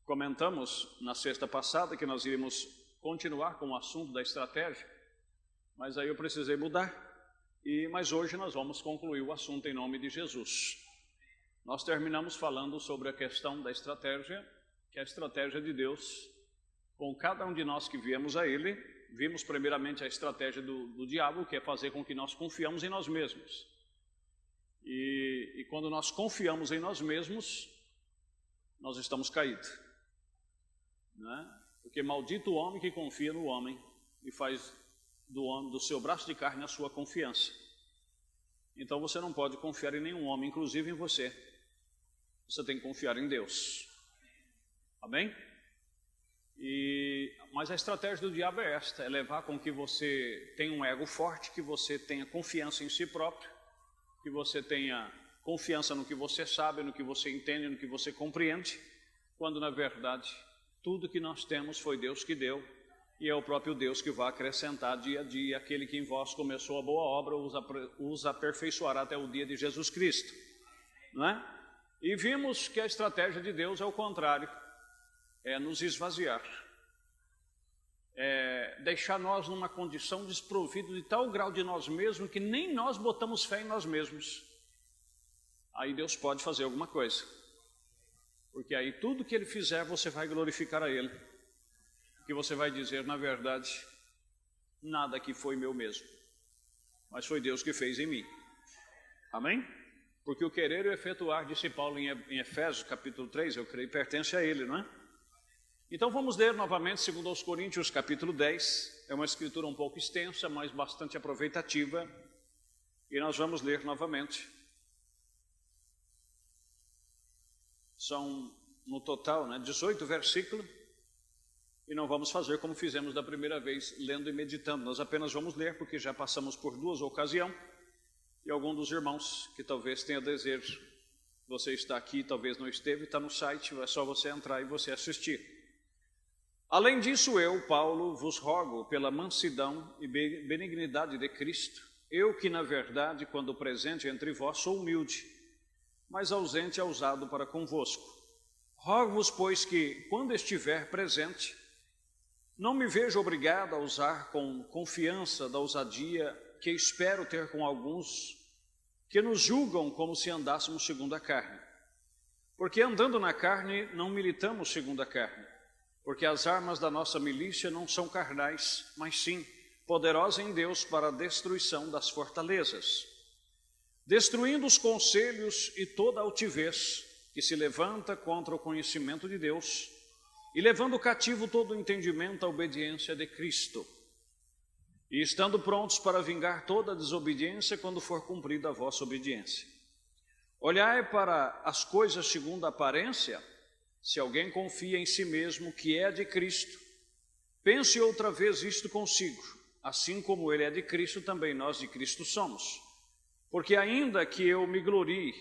Comentamos na sexta passada que nós iríamos continuar com o assunto da estratégia, mas aí eu precisei mudar, mas hoje nós vamos concluir o assunto em nome de Jesus. Nós terminamos falando sobre a questão da estratégia, que é a estratégia de Deus, com cada um de nós que viemos a Ele. Vimos primeiramente a estratégia do diabo, que é fazer com que nós confiamos em nós mesmos. E quando nós confiamos em nós mesmos, nós estamos caídos, né? Porque maldito o homem que confia no homem e faz do seu braço de carne a sua confiança. Então você não pode confiar em nenhum homem, inclusive em você. Você tem que confiar em Deus. Amém? Mas a estratégia do diabo é esta, é levar com que você tenha um ego forte, que você tenha confiança em si próprio, que você tenha confiança no que você sabe, no que você entende, no que você compreende, quando na verdade tudo que nós temos foi Deus que deu, e é o próprio Deus que vai acrescentar dia a dia. Aquele que em vós começou a boa obra os aperfeiçoará até o dia de Jesus Cristo, não é? E vimos que a estratégia de Deus é o contrário, é nos esvaziar, é deixar nós numa condição desprovida de tal grau de nós mesmos que nem nós botamos fé em nós mesmos. Aí Deus pode fazer alguma coisa, porque aí tudo que Ele fizer você vai glorificar a Ele, que você vai dizer, na verdade, nada aqui foi meu mesmo, mas foi Deus que fez em mim. Amém? Porque o querer e o efetuar, disse Paulo em Efésios capítulo 3, eu creio, pertence a Ele, não é? Então vamos ler novamente 2 Coríntios capítulo 10, é uma escritura um pouco extensa, mas bastante aproveitativa, e nós vamos ler novamente. São no total, 18 versículos, e não vamos fazer como fizemos da primeira vez, lendo e meditando. Nós apenas vamos ler, porque já passamos por duas ocasiões, e algum dos irmãos que talvez tenha desejo, você está aqui, talvez não esteve, está no site, é só você entrar e você assistir. Além disso, eu, Paulo, vos rogo pela mansidão e benignidade de Cristo, eu que, na verdade, quando presente entre vós, sou humilde, mas ausente é usado para convosco. Rogo-vos, pois, que, quando estiver presente, não me vejo obrigado a usar com confiança da ousadia que espero ter com alguns que nos julgam como se andássemos segundo a carne. Porque andando na carne, não militamos segundo a carne. Porque as armas da nossa milícia não são carnais, mas sim poderosas em Deus para a destruição das fortalezas, destruindo os conselhos e toda altivez que se levanta contra o conhecimento de Deus, e levando cativo todo o entendimento à obediência de Cristo, e estando prontos para vingar toda a desobediência quando for cumprida a vossa obediência. Olhai para as coisas segundo a aparência. Se alguém confia em si mesmo que é de Cristo, pense outra vez isto consigo, assim como ele é de Cristo, também nós de Cristo somos. Porque ainda que eu me glorie,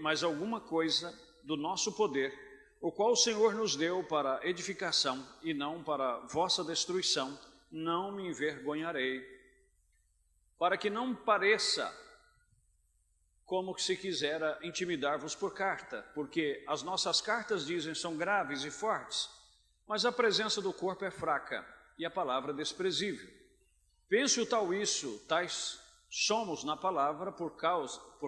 mas alguma coisa do nosso poder, o qual o Senhor nos deu para edificação e não para vossa destruição, não me envergonharei, para que não pareça como se quisera intimidar-vos por carta, porque as nossas cartas, dizem, são graves e fortes, mas a presença do corpo é fraca e a palavra desprezível. Pense o tal isso, tais somos na palavra por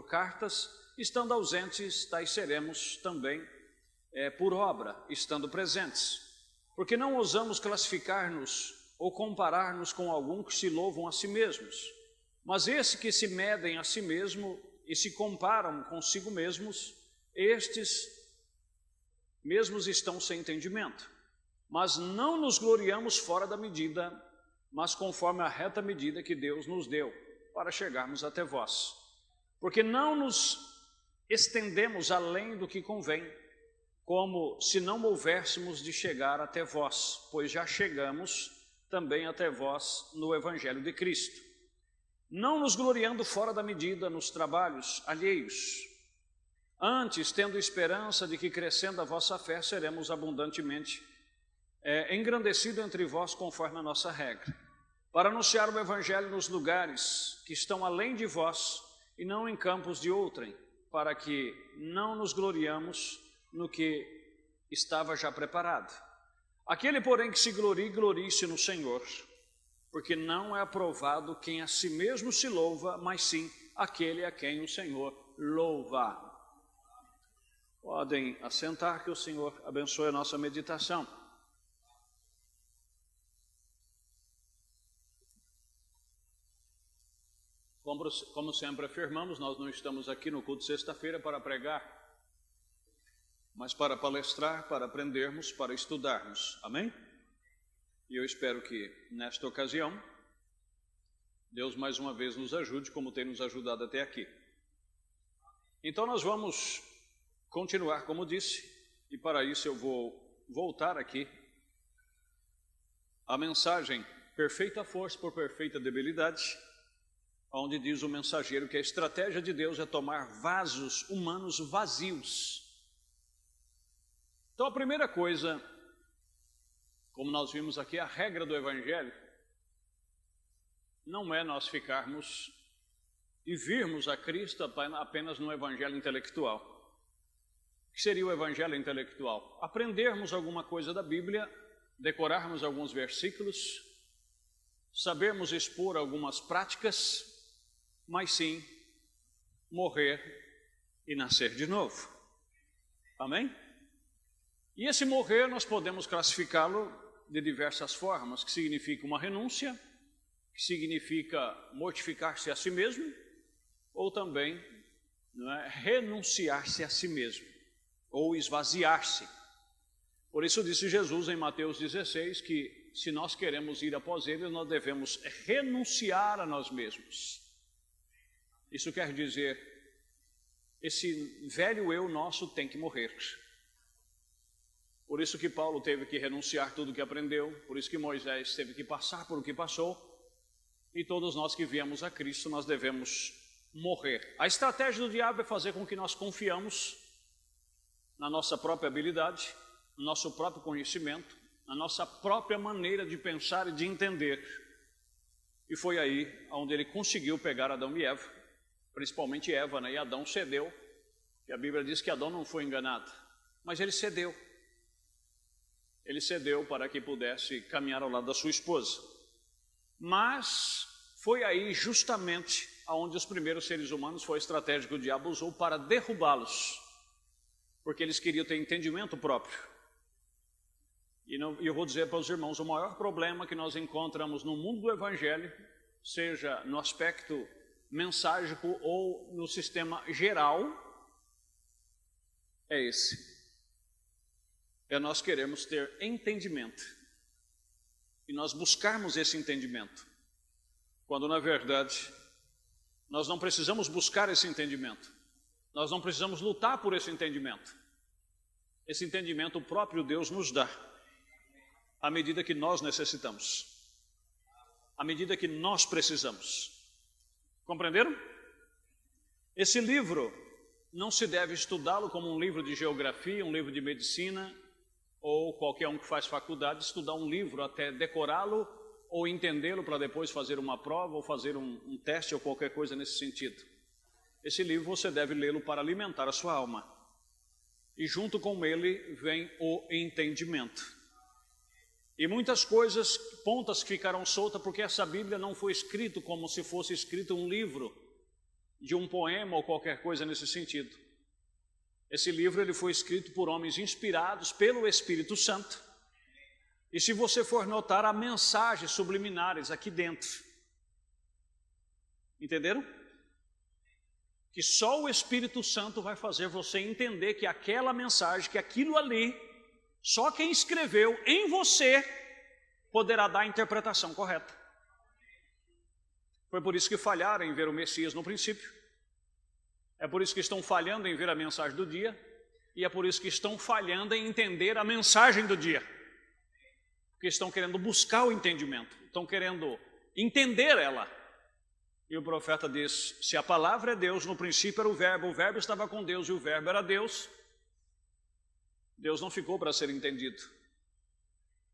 cartas, estando ausentes, tais seremos também por obra, estando presentes. Porque não ousamos classificar-nos ou comparar-nos com algum que se louvam a si mesmos, mas esse que se medem a si mesmo e se comparam consigo mesmos, estes mesmos estão sem entendimento. Mas não nos gloriamos fora da medida, mas conforme a reta medida que Deus nos deu, para chegarmos até vós. Porque não nos estendemos além do que convém, como se não houvéssemos de chegar até vós, pois já chegamos também até vós no Evangelho de Cristo. Não nos gloriando fora da medida nos trabalhos alheios, antes tendo esperança de que, crescendo a vossa fé, seremos abundantemente engrandecidos entre vós conforme a nossa regra, para anunciar o Evangelho nos lugares que estão além de vós e não em campos de outrem, para que não nos gloriamos no que estava já preparado. Aquele, porém, que se glorie, glorie-se no Senhor, porque não é aprovado quem a si mesmo se louva, mas sim aquele a quem o Senhor louva. Podem assentar, que o Senhor abençoe a nossa meditação. Como sempre afirmamos, nós não estamos aqui no culto de sexta-feira para pregar, mas para palestrar, para aprendermos, para estudarmos. Amém? E eu espero que, nesta ocasião, Deus mais uma vez nos ajude, como tem nos ajudado até aqui. Então nós vamos continuar, como disse, e para isso eu vou voltar aqui a mensagem Perfeita Força por Perfeita Debilidade, onde diz o mensageiro que a estratégia de Deus é tomar vasos humanos vazios. Então a primeira coisa, como nós vimos aqui, a regra do Evangelho não é nós ficarmos e virmos a Cristo apenas no Evangelho intelectual. O que seria o Evangelho intelectual? Aprendermos alguma coisa da Bíblia, decorarmos alguns versículos, sabermos expor algumas práticas, mas sim morrer e nascer de novo. Amém? E esse morrer nós podemos classificá-lo de diversas formas, que significa uma renúncia, que significa mortificar-se a si mesmo, ou também renunciar-se a si mesmo, ou esvaziar-se. Por isso disse Jesus em Mateus 16 que se nós queremos ir após ele, nós devemos renunciar a nós mesmos. Isso quer dizer, esse velho eu nosso tem que morrer. Por isso que Paulo teve que renunciar tudo o que aprendeu, por isso que Moisés teve que passar por o que passou, e todos nós que viemos a Cristo, nós devemos morrer. A estratégia do diabo é fazer com que nós confiamos na nossa própria habilidade, no nosso próprio conhecimento, na nossa própria maneira de pensar e de entender. E foi aí onde ele conseguiu pegar Adão e Eva, principalmente Eva, e Adão cedeu, e a Bíblia diz que Adão não foi enganado, mas ele cedeu. Ele cedeu para que pudesse caminhar ao lado da sua esposa. Mas foi aí justamente onde os primeiros seres humanos, foi a estratégia que o diabo usou para derrubá-los, porque eles queriam ter entendimento próprio. E eu vou dizer para os irmãos, o maior problema que nós encontramos no mundo do Evangelho, seja no aspecto menságico ou no sistema geral, é esse. É nós queremos ter entendimento. E nós buscarmos esse entendimento. Quando, na verdade, nós não precisamos buscar esse entendimento. Nós não precisamos lutar por esse entendimento. Esse entendimento o próprio Deus nos dá, à medida que nós necessitamos, à medida que nós precisamos. Compreenderam? Esse livro não se deve estudá-lo como um livro de geografia, um livro de medicina, ou qualquer um que faz faculdade, estudar um livro até decorá-lo, ou entendê-lo para depois fazer uma prova, ou fazer um teste, ou qualquer coisa nesse sentido. Esse livro você deve lê-lo para alimentar a sua alma. E junto com ele vem o entendimento. E muitas coisas, pontas que ficaram soltas, porque essa Bíblia não foi escrita como se fosse escrito um livro de um poema ou qualquer coisa nesse sentido. Esse livro ele foi escrito por homens inspirados pelo Espírito Santo. E se você for notar, há mensagens subliminares aqui dentro. Entenderam? Que só o Espírito Santo vai fazer você entender que aquela mensagem, que aquilo ali, só quem escreveu em você poderá dar a interpretação correta. Foi por isso que falharam em ver o Messias no princípio. É por isso que estão falhando em ver a mensagem do dia. E é por isso que estão falhando em entender a mensagem do dia. Porque estão querendo buscar o entendimento. Estão querendo entender ela. E o profeta diz, se a palavra é Deus, no princípio era o verbo estava com Deus e o verbo era Deus. Deus não ficou para ser entendido.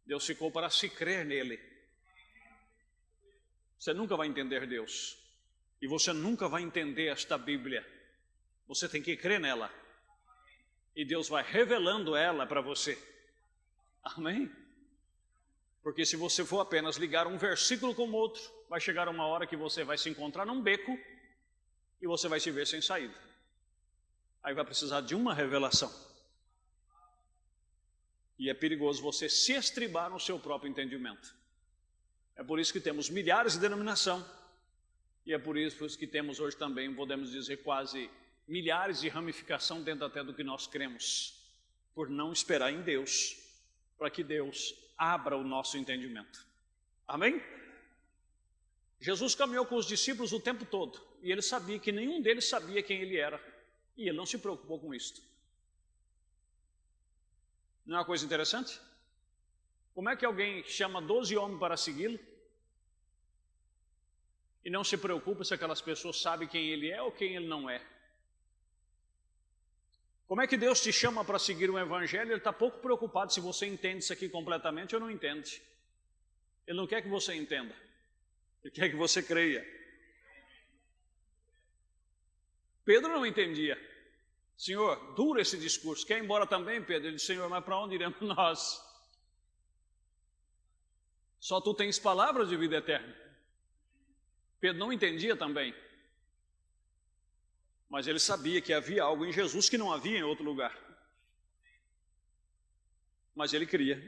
Deus ficou para se crer nele. Você nunca vai entender Deus. E você nunca vai entender esta Bíblia. Você tem que crer nela. E Deus vai revelando ela para você. Amém? Porque se você for apenas ligar um versículo com o outro, vai chegar uma hora que você vai se encontrar num beco e você vai se ver sem saída. Aí vai precisar de uma revelação. E é perigoso você se estribar no seu próprio entendimento. É por isso que temos milhares de denominação. E é por isso que temos hoje também, podemos dizer, quase milhares de ramificação dentro até do que nós cremos. Por não esperar em Deus, para que Deus abra o nosso entendimento. Amém? Jesus caminhou com os discípulos o tempo todo. E ele sabia que nenhum deles sabia quem ele era. E ele não se preocupou com isto. Não é uma coisa interessante? Como é que alguém chama 12 homens para segui-lo e não se preocupa se aquelas pessoas sabem quem ele é ou quem ele não é? Como é que Deus te chama para seguir o evangelho? Ele está pouco preocupado se você entende isso aqui completamente ou não entende. Ele não quer que você entenda. Ele quer que você creia. Pedro não entendia. Senhor, duro esse discurso. Quer ir embora também, Pedro? Ele disse, Senhor, mas para onde iremos nós? Só tu tens palavras de vida eterna. Pedro não entendia também. Mas ele sabia que havia algo em Jesus que não havia em outro lugar. Mas ele cria.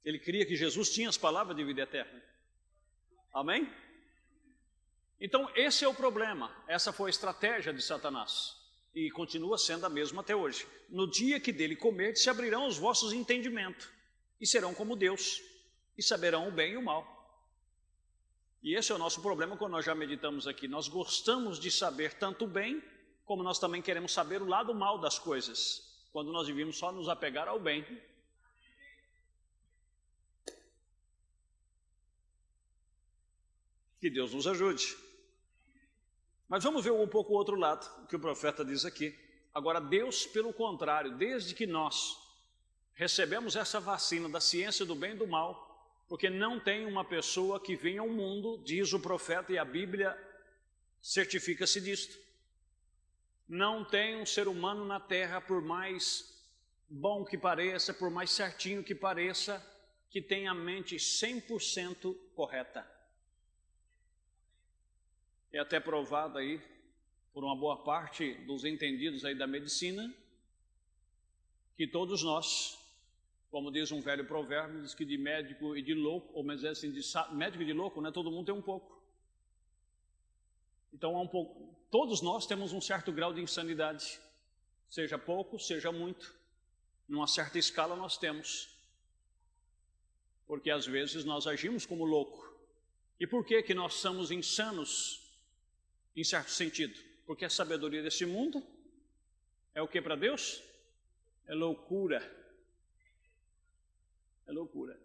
Ele cria que Jesus tinha as palavras de vida eterna. Amém? Então esse é o problema. Essa foi a estratégia de Satanás. E continua sendo a mesma até hoje. No dia que dele comer, se abrirão os vossos entendimentos, e serão como Deus, e saberão o bem e o mal. E esse é o nosso problema quando nós já meditamos aqui. Nós gostamos de saber tanto o bem, como nós também queremos saber o lado mal das coisas, quando nós devíamos só nos apegar ao bem. Que Deus nos ajude. Mas vamos ver um pouco o outro lado, o que o profeta diz aqui. Agora, Deus, pelo contrário, desde que nós recebemos essa vacina da ciência do bem e do mal, porque não tem uma pessoa que venha ao mundo, diz o profeta, e a Bíblia certifica-se disto. Não tem um ser humano na terra, por mais bom que pareça, por mais certinho que pareça, que tenha a mente 100% correta. É até provado aí, por uma boa parte dos entendidos aí da medicina, que todos nós, como diz um velho provérbio, diz que de médico e de louco, ou mas assim, de médico e de louco, né, todo mundo tem um pouco. Então, todos nós temos um certo grau de insanidade, seja pouco, seja muito, numa certa escala nós temos. Porque às vezes nós agimos como louco. E por que que nós somos insanos? Em certo sentido, porque a sabedoria desse mundo é o que para Deus? É loucura. É loucura.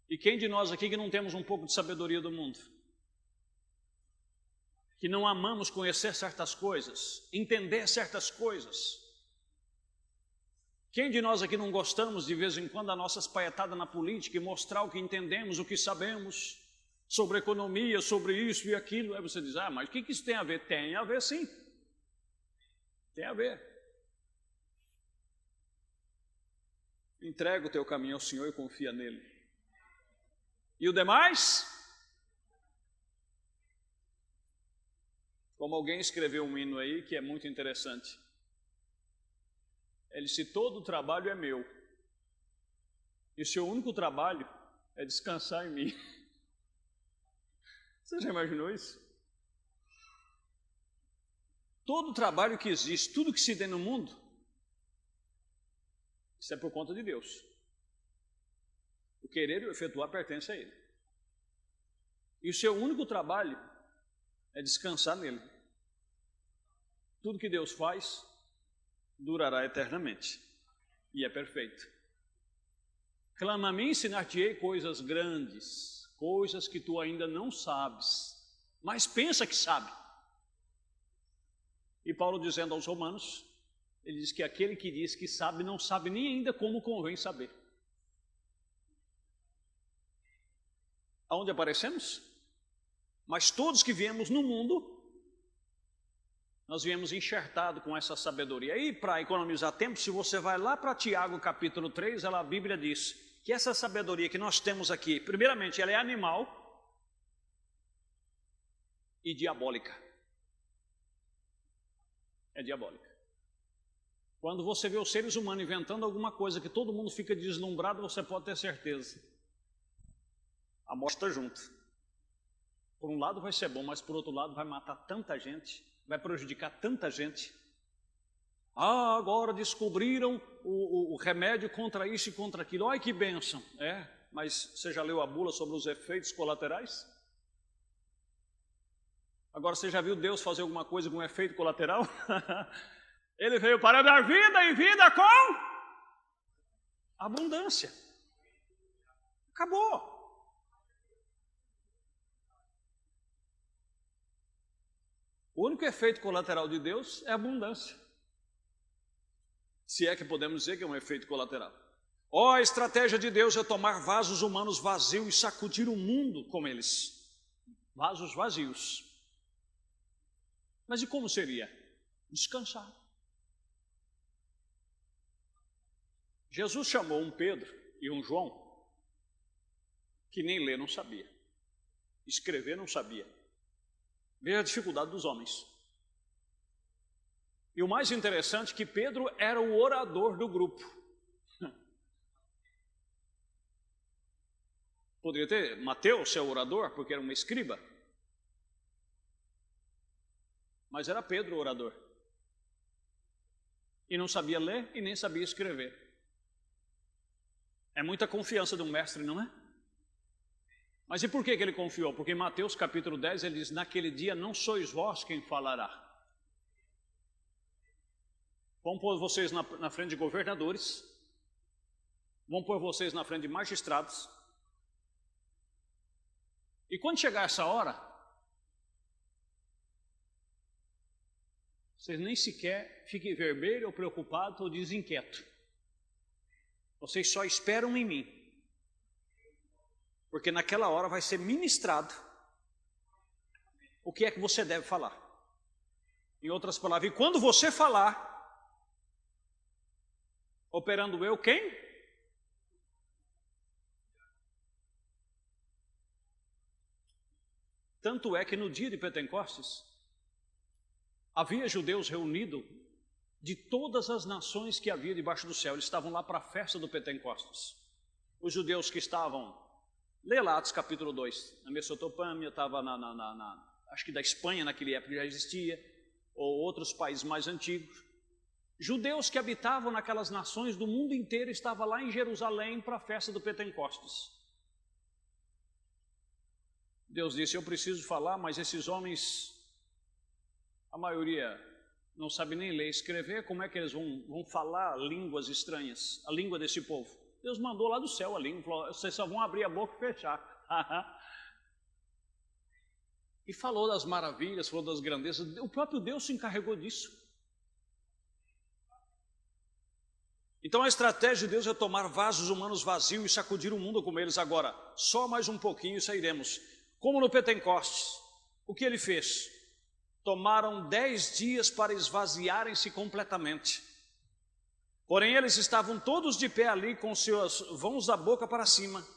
E quem de nós aqui que não temos um pouco de sabedoria do mundo? Que não amamos conhecer certas coisas, entender certas coisas? Quem de nós aqui não gostamos de vez em quando da nossa espaiatada na política e mostrar o que entendemos, o que sabemos? Sobre economia, sobre isso e aquilo. Aí você diz, mas o que isso tem a ver? Tem a ver sim. Tem a ver. Entrega o teu caminho ao Senhor e confia nele. E o demais? Como alguém escreveu um hino aí que é muito interessante. Ele disse, todo o trabalho é meu. E o seu único trabalho é descansar em mim. Você já imaginou isso? Todo o trabalho que existe, tudo que se tem no mundo, isso é por conta de Deus. O querer e o efetuar pertence a Ele. E o seu único trabalho é descansar nele. Tudo que Deus faz durará eternamente. E é perfeito. Clama a mim, ensinar-te-ei coisas grandes, coisas que tu ainda não sabes, mas pensa que sabe. E Paulo dizendo aos Romanos, ele diz que aquele que diz que sabe, não sabe nem ainda como convém saber. Aonde aparecemos? Mas todos que viemos no mundo, nós viemos enxertado com essa sabedoria. E para economizar tempo, se você vai lá para Tiago capítulo 3, a Bíblia diz que essa sabedoria que nós temos aqui, primeiramente, ela é animal e diabólica. É diabólica. Quando você vê os seres humanos inventando alguma coisa que todo mundo fica deslumbrado, você pode ter certeza. A morte está junto. Por um lado vai ser bom, mas por outro lado vai matar tanta gente, vai prejudicar tanta gente. Ah, agora descobriram o remédio contra isso e contra aquilo. Olha que bênção. É, mas você já leu a bula sobre os efeitos colaterais? Agora você já viu Deus fazer alguma coisa com efeito colateral? Ele veio para dar vida e vida com abundância. Acabou. O único efeito colateral de Deus é abundância. Se é que podemos dizer que é um efeito colateral. A estratégia de Deus é tomar vasos humanos vazios e sacudir o mundo com eles. Vasos vazios. Mas e como seria? Descansar. Jesus chamou um Pedro e um João que nem ler não sabia, escrever não sabia. Veja a dificuldade dos homens. E o mais interessante é que Pedro era o orador do grupo. Poderia ter Mateus ser o orador, porque era uma escriba. Mas era Pedro o orador. E não sabia ler e nem sabia escrever. É muita confiança de um mestre, não é? Mas e por que ele confiou? Porque em Mateus capítulo 10 ele diz: naquele dia não sois vós quem falará. Vão pôr vocês na frente de governadores, vão pôr vocês na frente de magistrados. E quando chegar essa hora, vocês nem sequer fiquem vermelho ou preocupado ou desinquieto. Vocês só esperam em mim. Porque naquela hora vai ser ministrado o que é que você deve falar. Em outras palavras, e quando você falar, operando eu quem? Tanto é que no dia de Pentecostes, havia judeus reunidos de todas as nações que havia debaixo do céu. Eles estavam lá para a festa do Pentecostes. Os judeus que estavam... Lê lá Atos capítulo 2, na Mesopotâmia, estava acho que da Espanha naquele época já existia, ou outros países mais antigos. Judeus que habitavam naquelas nações do mundo inteiro estavam lá em Jerusalém para a festa do Pentecostes. Deus disse: eu preciso falar, mas esses homens, a maioria não sabe nem ler e escrever, como é que eles vão falar línguas estranhas, a língua desse povo? Deus mandou lá do céu a língua, falou: vocês só vão abrir a boca e fechar. E falou das maravilhas, falou das grandezas. O próprio Deus se encarregou disso. Então a estratégia de Deus é tomar vasos humanos vazios e sacudir o mundo com eles. Agora, só mais um pouquinho e sairemos. Como no Pentecostes, o que ele fez? Tomaram 10 dias para esvaziarem-se completamente. Porém, eles estavam todos de pé ali com seus vãos da boca para cima.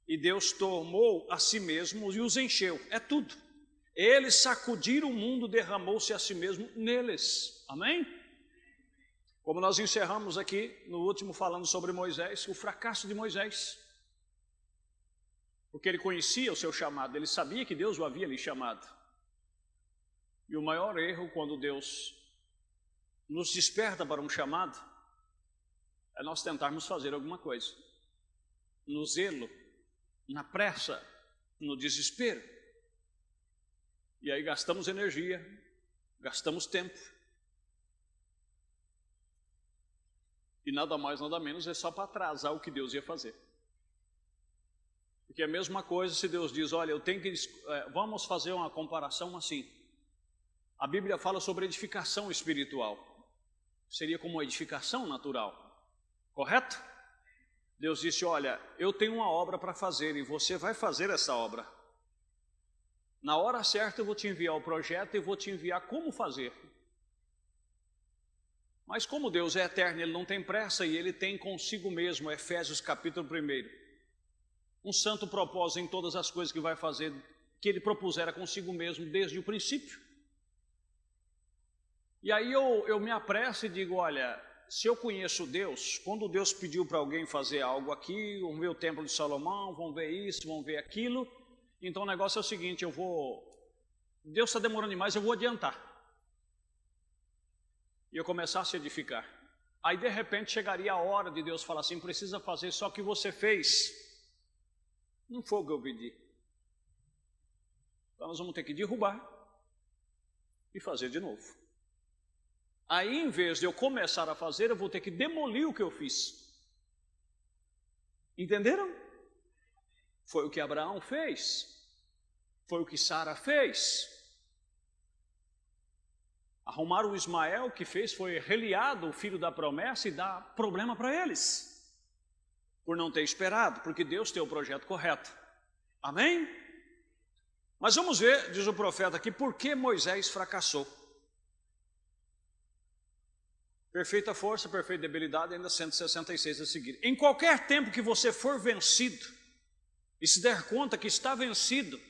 E Deus tomou a si mesmo e os encheu. É tudo. Eles sacudiram o mundo, derramou-se a si mesmo neles. Amém? Como nós encerramos aqui no último falando sobre Moisés, o fracasso de Moisés. Porque ele conhecia o seu chamado, ele sabia que Deus o havia lhe chamado. E o maior erro quando Deus nos desperta para um chamado é nós tentarmos fazer alguma coisa. No zelo, na pressa, no desespero. E aí gastamos energia, gastamos tempo. E nada mais, nada menos, é só para atrasar o que Deus ia fazer. Porque é a mesma coisa se Deus diz: olha, eu tenho que... vamos fazer uma comparação assim. A Bíblia fala sobre edificação espiritual. Seria como uma edificação natural. Correto? Deus disse: olha, eu tenho uma obra para fazer e você vai fazer essa obra. Na hora certa eu vou te enviar o projeto e vou te enviar como fazer. Mas como Deus é eterno, Ele não tem pressa e Ele tem consigo mesmo, Efésios capítulo 1, um santo propósito em todas as coisas que vai fazer, que Ele propusera consigo mesmo desde o princípio. E aí eu me apresso e digo, olha, se eu conheço Deus, quando Deus pediu para alguém fazer algo aqui, vamos ver o templo de Salomão, vamos ver isso, vamos ver aquilo, então o negócio é o seguinte, Deus está demorando demais, eu vou adiantar. E eu começasse a edificar. Aí de repente chegaria a hora de Deus falar assim, precisa fazer só o que você fez. Não foi o que eu pedi. Então nós vamos ter que derrubar e fazer de novo. Aí em vez de eu começar a fazer, eu vou ter que demolir o que eu fiz. Entenderam? Foi o que Abraão fez. Foi o que Sara fez. Arrumaram o Ismael, que fez foi reliado, o filho da promessa, e dar problema para eles, por não ter esperado, porque Deus tem o projeto correto. Amém? Mas vamos ver, diz o profeta aqui, por que Moisés fracassou. Perfeita força, perfeita debilidade, ainda 166 a seguir. Em qualquer tempo que você for vencido, e se der conta que está vencido,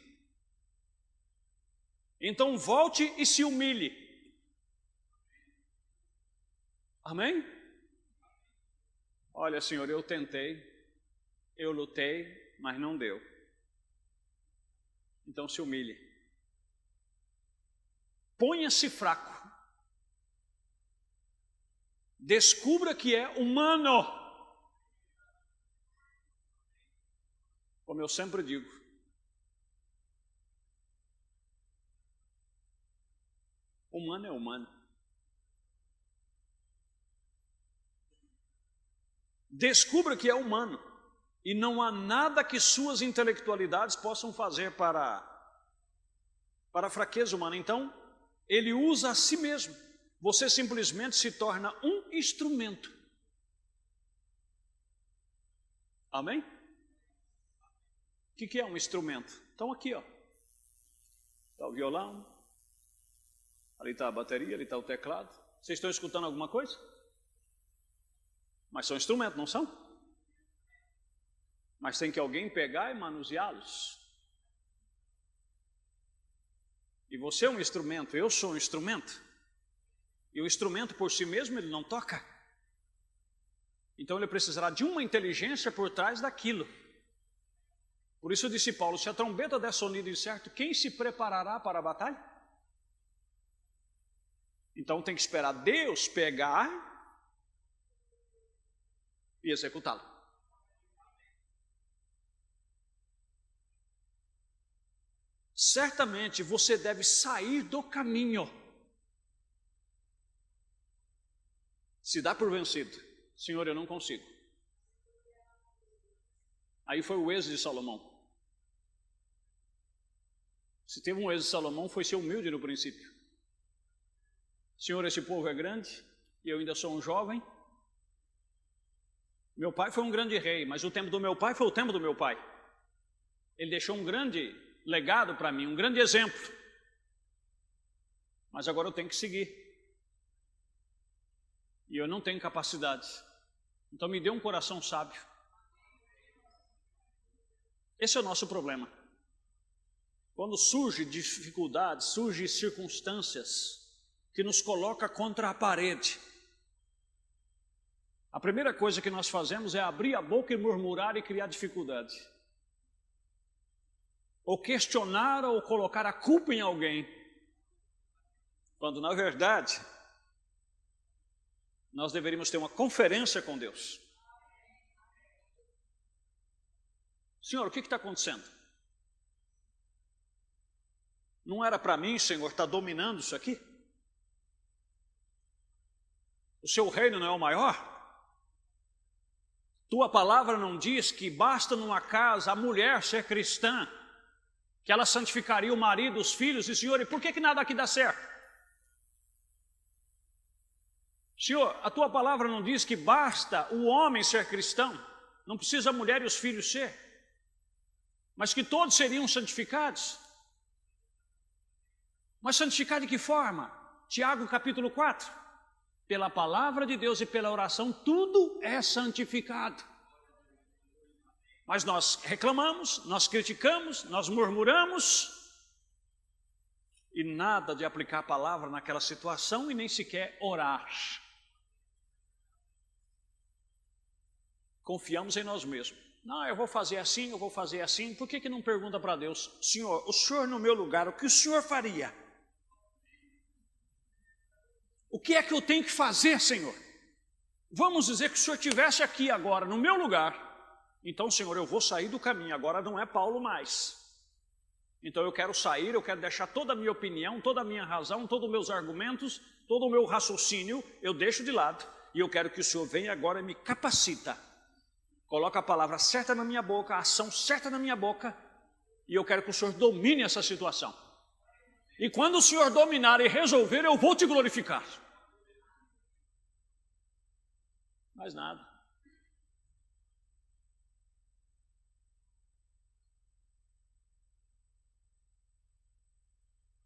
então volte e se humilhe. Amém? Olha, Senhor, eu tentei, eu lutei, mas não deu. Então se humilhe. Ponha-se fraco. Descubra que é humano. Como eu sempre digo. Humano é humano. Descubra que é humano e não há nada que suas intelectualidades possam fazer para a fraqueza humana. Então, ele usa a si mesmo. Você simplesmente se torna um instrumento. Amém? O que é um instrumento? Então aqui, ó. Está o violão, ali está a bateria, ali está o teclado. Vocês estão escutando alguma coisa? Mas são instrumentos, não são? Mas tem que alguém pegar e manuseá-los. E você é um instrumento, eu sou um instrumento. E o instrumento por si mesmo ele não toca. Então ele precisará de uma inteligência por trás daquilo. Por isso disse Paulo, se a trombeta der sonido incerto, quem se preparará para a batalha? Então tem que esperar Deus pegar e executá-lo. Certamente você deve sair do caminho. Se dá por vencido, Senhor, eu não consigo. Aí foi o êxodo de Salomão. Se teve um êxodo de Salomão, foi ser humilde no princípio. Senhor, esse povo é grande e eu ainda sou um jovem. Meu pai foi um grande rei, mas o tempo do meu pai foi o tempo do meu pai. Ele deixou um grande legado para mim, um grande exemplo. Mas agora eu tenho que seguir. E eu não tenho capacidade. Então me dê um coração sábio. Esse é o nosso problema. Quando surgem dificuldades, surgem circunstâncias que nos colocam contra a parede, a primeira coisa que nós fazemos é abrir a boca e murmurar e criar dificuldade. Ou questionar ou colocar a culpa em alguém. Quando na verdade nós deveríamos ter uma conferência com Deus. Senhor, o que está acontecendo? Não era para mim, Senhor, estar dominando isso aqui? O seu reino não é o maior? Tua palavra não diz que basta numa casa a mulher ser cristã, que ela santificaria o marido, os filhos, e Senhor, e por que nada aqui dá certo? Senhor, a tua palavra não diz que basta o homem ser cristão, não precisa a mulher e os filhos ser, mas que todos seriam santificados. Mas santificar de que forma? Tiago capítulo 4. pela palavra de Deus e pela oração, tudo é santificado. Mas nós reclamamos, nós criticamos, nós murmuramos, e nada de aplicar a palavra naquela situação e nem sequer orar. Confiamos em nós mesmos. Não, eu vou fazer assim, eu vou fazer assim. Por que não pergunta para Deus, Senhor, o Senhor no meu lugar, o que o Senhor faria? O que é que eu tenho que fazer, Senhor? Vamos dizer que o Senhor estivesse aqui agora, no meu lugar. Então, Senhor, eu vou sair do caminho, agora não é Paulo mais. Então eu quero sair, eu quero deixar toda a minha opinião, toda a minha razão, todos os meus argumentos, todo o meu raciocínio, eu deixo de lado. E eu quero que o Senhor venha agora e me capacita. Coloca a palavra certa na minha boca, a ação certa na minha boca, e eu quero que o Senhor domine essa situação. E quando o Senhor dominar e resolver, eu vou te glorificar. Mais nada.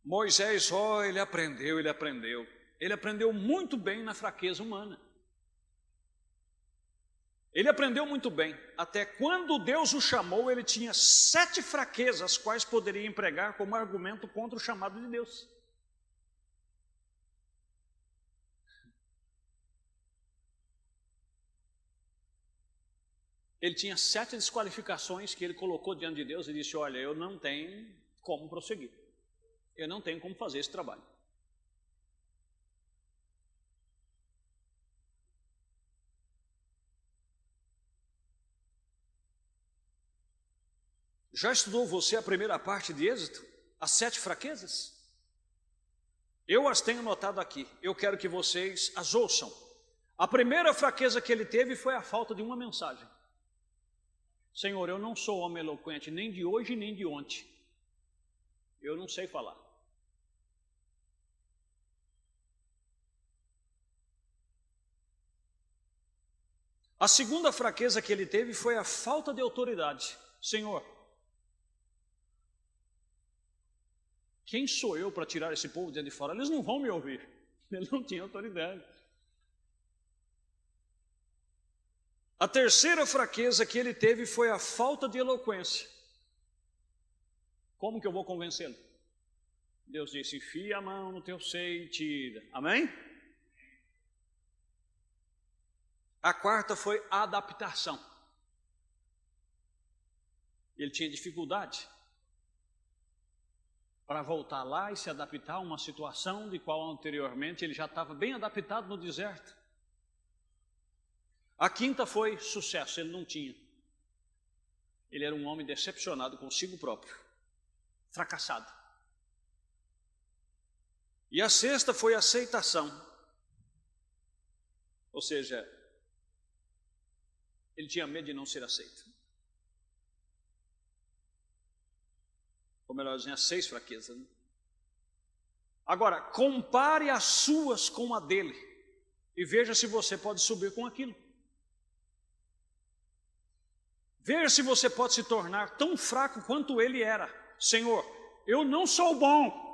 Moisés, ele aprendeu. Ele aprendeu muito bem na fraqueza humana. Ele aprendeu muito bem. Até quando Deus o chamou, ele tinha 7 fraquezas, as quais poderia empregar como argumento contra o chamado de Deus. Ele tinha 7 desqualificações que ele colocou diante de Deus e disse, olha, eu não tenho como prosseguir. Eu não tenho como fazer esse trabalho. Já estudou você a primeira parte de Êxodo? As 7 fraquezas? Eu as tenho notado aqui. Eu quero que vocês as ouçam. A primeira fraqueza que ele teve foi a falta de uma mensagem. Senhor, eu não sou homem eloquente, nem de hoje nem de ontem. Eu não sei falar. A segunda fraqueza que ele teve foi a falta de autoridade. Senhor, quem sou eu para tirar esse povo de fora? Eles não vão me ouvir. Ele não tinha autoridade. A terceira fraqueza que ele teve foi a falta de eloquência. Como que eu vou convencê-lo? Deus disse, enfia a mão no teu seio e tira. Amém? A quarta foi a adaptação. Ele tinha dificuldade para voltar lá e se adaptar a uma situação de qual anteriormente ele já estava bem adaptado no deserto. A quinta foi sucesso, ele não tinha. Ele era um homem decepcionado consigo próprio, fracassado. E a sexta foi aceitação. Ou seja, ele tinha medo de não ser aceito. Ou melhor dizendo, as 6 fraquezas. Né? Agora, compare as suas com a dele. E veja se você pode subir com aquilo. Veja se você pode se tornar tão fraco quanto ele era. Senhor, eu não sou bom.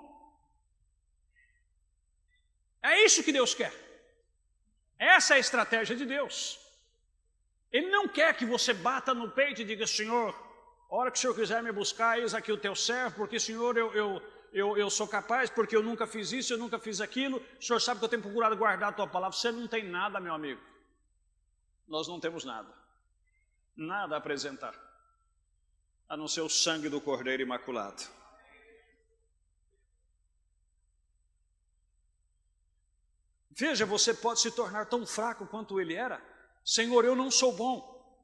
É isso que Deus quer. Essa é a estratégia de Deus. Ele não quer que você bata no peito e diga, Senhor, a hora que o Senhor quiser me buscar, eis aqui o teu servo, porque, Senhor, eu sou capaz, porque eu nunca fiz isso, eu nunca fiz aquilo. O Senhor sabe que eu tenho procurado guardar a tua palavra. Você não tem nada, meu amigo. Nós não temos nada. Nada a apresentar, a não ser o sangue do Cordeiro Imaculado. Veja, você pode se tornar tão fraco quanto ele era. Senhor, eu não sou bom,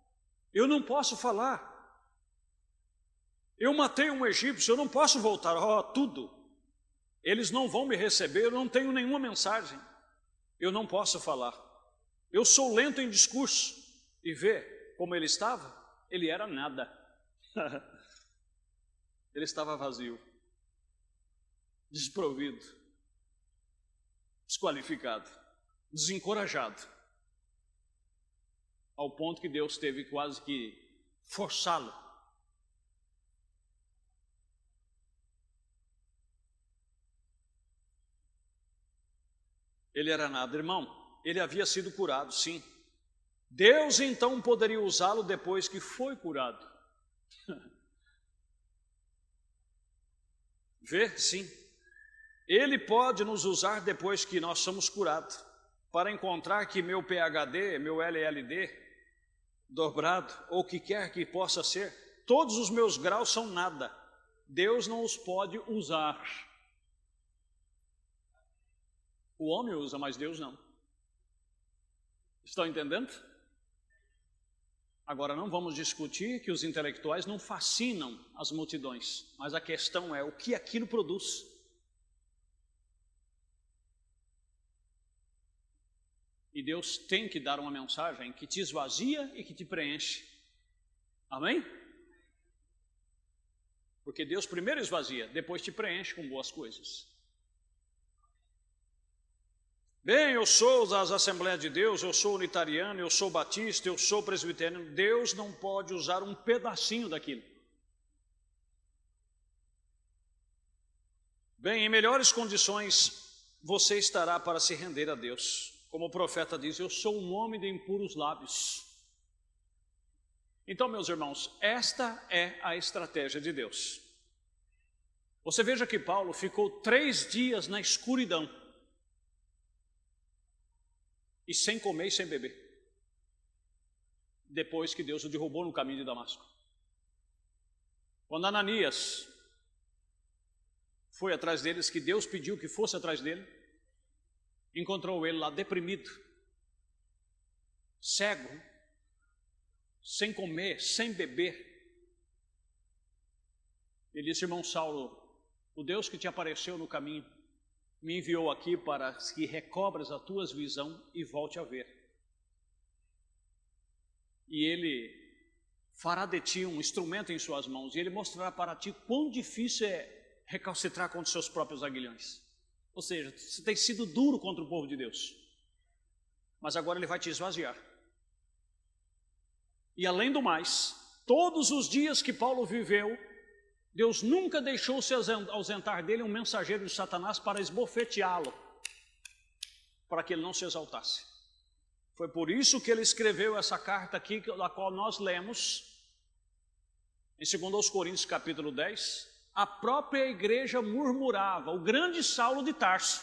eu não posso falar. Eu matei um egípcio, eu não posso voltar. Tudo. Eles não vão me receber, eu não tenho nenhuma mensagem. Eu não posso falar. Eu sou lento em discurso. E vê como ele estava? Ele era nada. Ele estava vazio, desprovido, desqualificado, desencorajado. Ao ponto que Deus teve quase que forçá-lo. Ele era nada, irmão. ele havia sido curado, sim. Deus então poderia usá-lo depois que foi curado. Vê? Sim. Ele pode nos usar depois que nós somos curados, para encontrar que meu PhD, meu LLD, dobrado, ou o que quer que possa ser, todos os meus graus são nada. Deus não os pode usar. O homem usa, mas Deus não. Estão entendendo? Agora, não vamos discutir que os intelectuais não fascinam as multidões, mas a questão é o que aquilo produz. E Deus tem que dar uma mensagem que te esvazia e que te preenche. Amém? Porque Deus primeiro esvazia, depois te preenche com boas coisas. Bem, eu sou das Assembleias de Deus, eu sou unitariano, eu sou batista, eu sou presbiteriano. Deus não pode usar um pedacinho daquilo. Bem, em melhores condições você estará para se render a Deus. Como o profeta diz, eu sou um homem de impuros lábios. Então, meus irmãos, esta é a estratégia de Deus. Você veja que Paulo ficou 3 dias na escuridão. E sem comer e sem beber. Depois que Deus o derrubou no caminho de Damasco. Quando Ananias foi atrás deles, que Deus pediu que fosse atrás dele, encontrou ele lá deprimido, cego, sem comer, sem beber. Ele disse: irmão Saulo, o Deus que te apareceu no caminho me enviou aqui para que recobres a tua visão e volte a ver. E ele fará de ti um instrumento em suas mãos, e ele mostrará para ti quão difícil é recalcitrar contra os seus próprios aguilhões. Ou seja, você tem sido duro contra o povo de Deus, mas agora ele vai te esvaziar. E além do mais, todos os dias que Paulo viveu, Deus nunca deixou se ausentar dele um mensageiro de Satanás para esbofeteá-lo, para que ele não se exaltasse. Foi por isso que ele escreveu essa carta aqui, da qual nós lemos, em 2 Coríntios capítulo 10, a própria igreja murmurava, o grande Saulo de Tarso,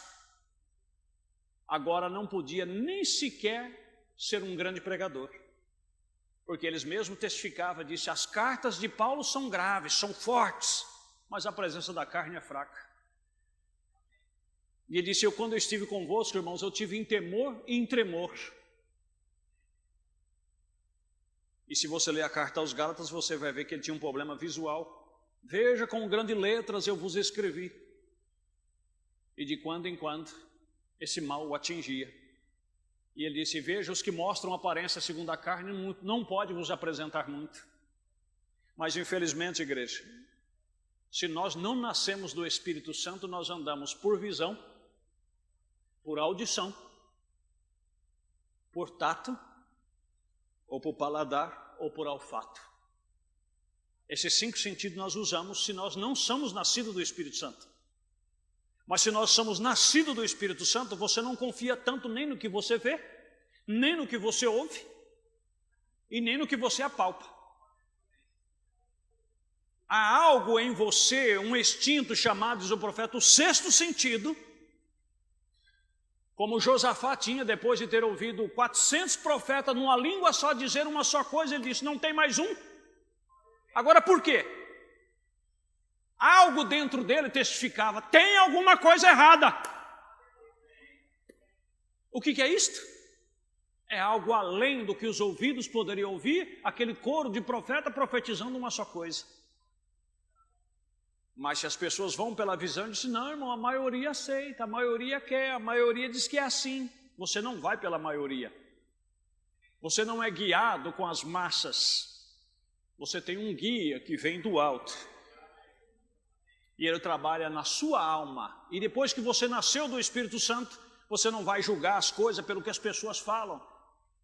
agora não podia nem sequer ser um grande pregador. Porque eles mesmos testificavam, disse, as cartas de Paulo são graves, são fortes, mas a presença da carne é fraca. E ele disse, quando eu estive convosco, irmãos, eu tive em temor e em tremor. E se você ler a carta aos Gálatas, você vai ver que ele tinha um problema visual. Veja, com grandes letras eu vos escrevi. E de quando em quando, esse mal o atingia. E ele disse, veja, os que mostram aparência segundo a carne não pode vos apresentar muito. Mas infelizmente, igreja, se nós não nascemos do Espírito Santo, nós andamos por visão, por audição, por tato, ou por paladar, ou por olfato. Esses 5 sentidos nós usamos se nós não somos nascidos do Espírito Santo. Mas se nós somos nascidos do Espírito Santo, você não confia tanto nem no que você vê, nem no que você ouve, e nem no que você apalpa. Há algo em você, um instinto chamado, diz o profeta, o 6º sentido, como Josafá tinha depois de ter ouvido 400 profetas numa língua só dizer uma só coisa, ele disse, não tem mais um. Agora por quê? Algo dentro dele testificava, tem alguma coisa errada. O que é isto? É algo além do que os ouvidos poderiam ouvir, aquele coro de profeta profetizando uma só coisa. Mas se as pessoas vão pela visão, dizem, não, irmão, a maioria aceita, a maioria quer, a maioria diz que é assim. Você não vai pela maioria. Você não é guiado com as massas. Você tem um guia que vem do alto. E ele trabalha na sua alma. E depois que você nasceu do Espírito Santo, você não vai julgar as coisas pelo que as pessoas falam,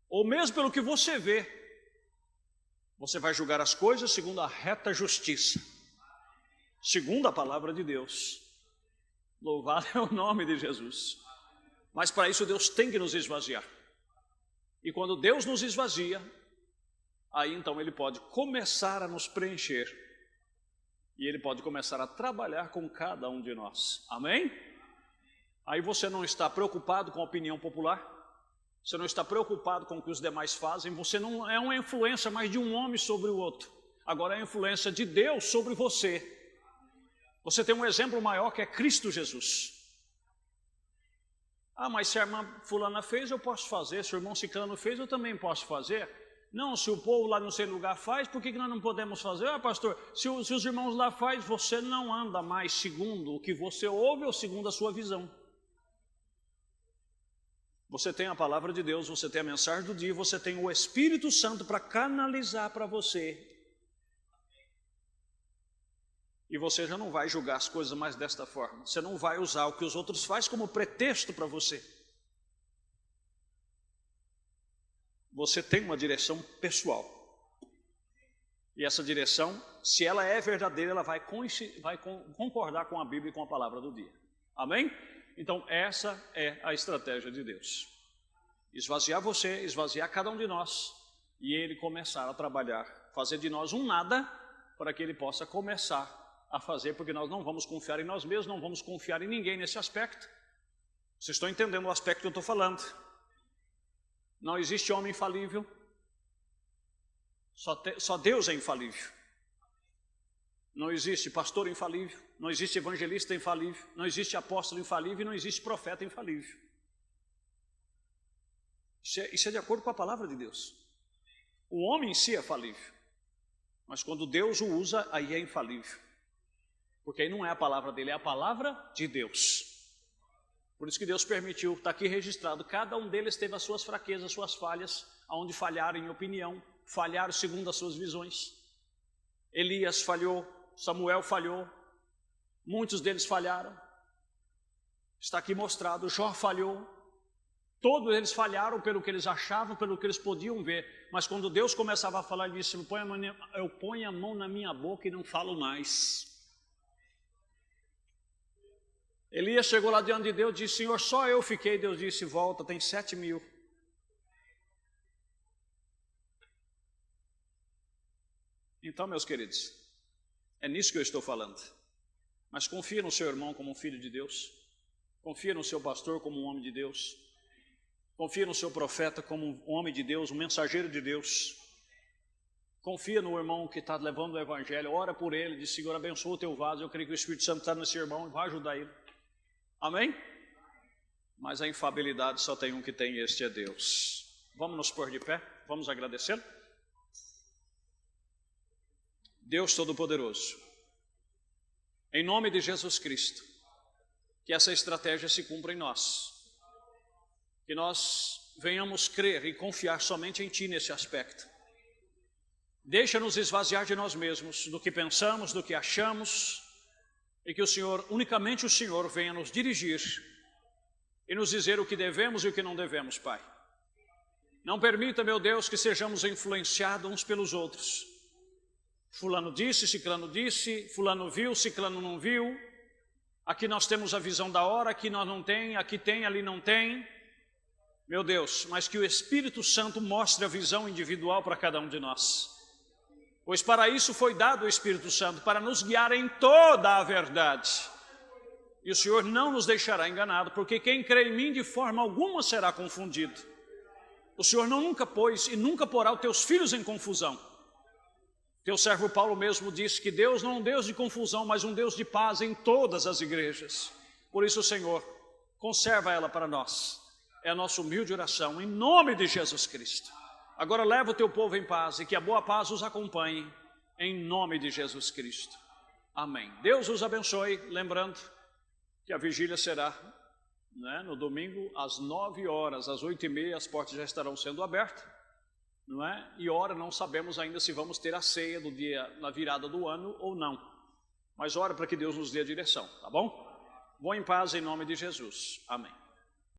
ou mesmo pelo que você vê. Você vai julgar as coisas segundo a reta justiça, segundo a palavra de Deus. Louvado é o nome de Jesus. Mas para isso Deus tem que nos esvaziar. E quando Deus nos esvazia, aí então Ele pode começar a nos preencher. E Ele pode começar a trabalhar com cada um de nós. Amém? Aí você não está preocupado com a opinião popular. Você não está preocupado com o que os demais fazem. Você não é uma influência mais de um homem sobre o outro. Agora é a influência de Deus sobre você. Você tem um exemplo maior que é Cristo Jesus. Ah, mas se a irmã fulana fez, eu posso fazer. Se o irmão ciclano fez, eu também posso fazer. Não, se o povo lá no seu lugar faz, por que nós não podemos fazer? Ah, pastor, se os irmãos lá fazem, você não anda mais segundo o que você ouve ou segundo a sua visão. Você tem a palavra de Deus, você tem a mensagem do dia, você tem o Espírito Santo para canalizar para você. E você já não vai julgar as coisas mais desta forma. Você não vai usar o que os outros fazem como pretexto para você. Você tem uma direção pessoal. E essa direção, se ela é verdadeira, ela vai concordar com a Bíblia e com a palavra do dia. Amém? Então, essa é a estratégia de Deus. Esvaziar você, esvaziar cada um de nós, e Ele começar a trabalhar, fazer de nós um nada, para que Ele possa começar a fazer, porque nós não vamos confiar em nós mesmos, não vamos confiar em ninguém nesse aspecto. Vocês estão entendendo o aspecto que eu estou falando? Não existe homem infalível, só Deus é infalível. Não existe pastor infalível, não existe evangelista infalível, não existe apóstolo infalível e não existe profeta infalível. Isso é de acordo com a palavra de Deus. O homem em si é falível, mas quando Deus o usa, aí é infalível. Porque aí não é a palavra dele, é a palavra de Deus. Por isso que Deus permitiu, está aqui registrado, cada um deles teve as suas fraquezas, as suas falhas, aonde falharam em opinião, falharam segundo as suas visões. Elias falhou, Samuel falhou, muitos deles falharam. Está aqui mostrado, Jó falhou. Todos eles falharam pelo que eles achavam, pelo que eles podiam ver. Mas quando Deus começava a falar, ele disse, eu ponho a mão na minha boca e não falo mais. Elias chegou lá diante de Deus e disse, Senhor, só eu fiquei. Deus disse, volta, tem 7.000. Então, meus queridos, é nisso que eu estou falando. Mas confia no seu irmão como um filho de Deus. Confia no seu pastor como um homem de Deus. Confia no seu profeta como um homem de Deus, um mensageiro de Deus. Confia no irmão que está levando o evangelho. Ora por ele, diz, Senhor, abençoa o teu vaso. Eu creio que o Espírito Santo está nesse irmão e vai ajudar ele. Amém? Mas a infabilidade só tem um que tem, este é Deus. Vamos nos pôr de pé, vamos agradecê-lo. Deus Todo-Poderoso, em nome de Jesus Cristo, que essa estratégia se cumpra em nós, que nós venhamos crer e confiar somente em Ti nesse aspecto. Deixa-nos esvaziar de nós mesmos, do que pensamos, do que achamos, e que o Senhor, unicamente o Senhor, venha nos dirigir e nos dizer o que devemos e o que não devemos, Pai. Não permita, meu Deus, que sejamos influenciados uns pelos outros. Fulano disse, ciclano disse, fulano viu, ciclano não viu. Aqui nós temos a visão da hora, aqui nós não tem, aqui tem, ali não tem. Meu Deus, mas que o Espírito Santo mostre a visão individual para cada um de nós. Pois para isso foi dado o Espírito Santo, para nos guiar em toda a verdade. E o Senhor não nos deixará enganado, porque quem crê em mim de forma alguma será confundido. O Senhor nunca pôs e nunca porá os teus filhos em confusão. Teu servo Paulo mesmo disse que Deus não é um Deus de confusão, mas um Deus de paz em todas as igrejas. Por isso, Senhor, conserva ela para nós. É a nossa humilde oração, em nome de Jesus Cristo. Agora leva o teu povo em paz e que a boa paz os acompanhe, em nome de Jesus Cristo. Amém. Deus os abençoe, lembrando que a vigília será no domingo às 9 horas, às 8h30, as portas já estarão sendo abertas. Não é? E ora, não sabemos ainda se vamos ter a ceia do dia, na virada do ano ou não. Mas ora para que Deus nos dê a direção, tá bom? Vão em paz em nome de Jesus. Amém.